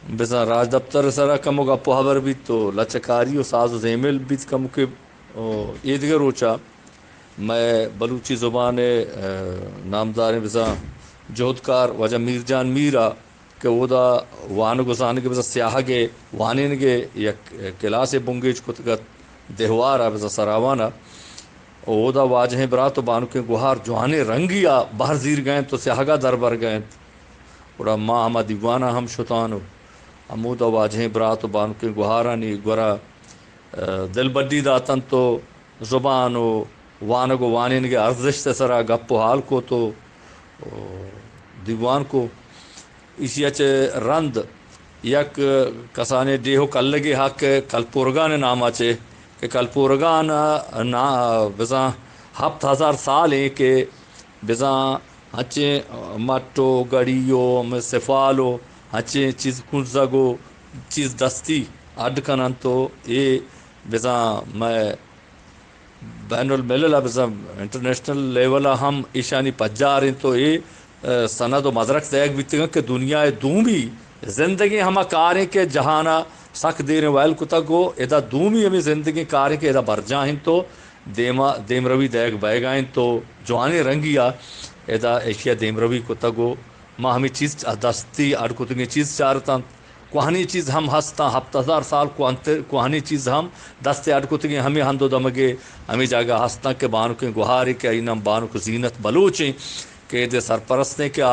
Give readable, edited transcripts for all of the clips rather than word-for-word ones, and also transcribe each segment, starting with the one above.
بزا راج دفتر سرا کمو گا پوہور بھی تو لچکاری و ساز و زیمل بھی کم کے یہ دیگر روچا میں بلوچی زبان نامدار بزا جہدکار وجہ میر جان میرا کہ وہ دا وان گزان کے بزا سیاہ گے وانین گے یا کلاس بنگیج کتگت دیہوارا بزا سراوانا او دا واجہیں برا تو بانو کے گوہار جوانے رنگیا باہر زیر گئیں تو سیاہگا در بر گئیں اور ماں ہما دیوانا ہم شتانو ہمو دا واجہیں برا تو بانو کے گوہارانی گورا دل بڈی داتن تو زبانو وانگو وانین کے ارزش سرا گپ و حال کو تو دیوان کو اسی اچ رند یک کسانے دیہو کلگے حق کلپورگان نام اچے کہ کلپورگان بزاں 7000 سال ہیں کہ بزاں ہچے مٹو گڑیو سفالو ہچے چیز کنزگو چیز دستی اڈ کنن تو یہ بزاں میں بین الملل بزاں انٹرنیشنل لیول ہم ایشانی پجار ہیں تو یہ سند و مدرک دیکھ بھی کہ دنیا دومی زندگی ہما کاریں کہ جہانا سک دیر ویل کتگو ادا دومی ہمیں زندگی کاریں کہ ادا برجاں ہیں تو دیم روی دیکھ بے گائیں تو جوانے رنگیا ادا ایشیا دیم روی کتگو ماں ہمیں چیز دستی اڈ کتگی چیز چارتا کوہانی چیز ہم ہستا 7000 سال کوہانی چیز ہم دستے اڈ کتگی ہمیں ہندو دمگے ہمیں جاگہ ہستا کے بانو کے گوہارے کہ اینم بانو کو زینت بلوچیں کہ دے سرپرستیں کہ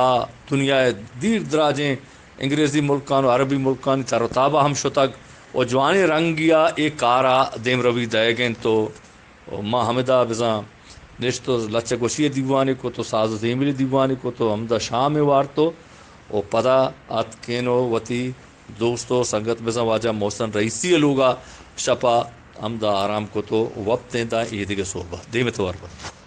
دنیا دیر دراجیں انگریزی ملکان و عربی ملکان ترتابہ ہم شتگ و جوانے رنگیا ایک کارا دیم روی دے گئیں تو ماں ہمدہ بزاں نشتو لچہ گوشی دیوانے کو تو ساز زیملی دیوانے کو تو ہمدہ شام وار تو او پدا ات کینو وتی دوستو سنگت بزاں واجہ محسن رئیسی لوگا شپا ہمدہ آرام کو تو وقت دیں دا یہ دیگے صحبہ دیمت وار پر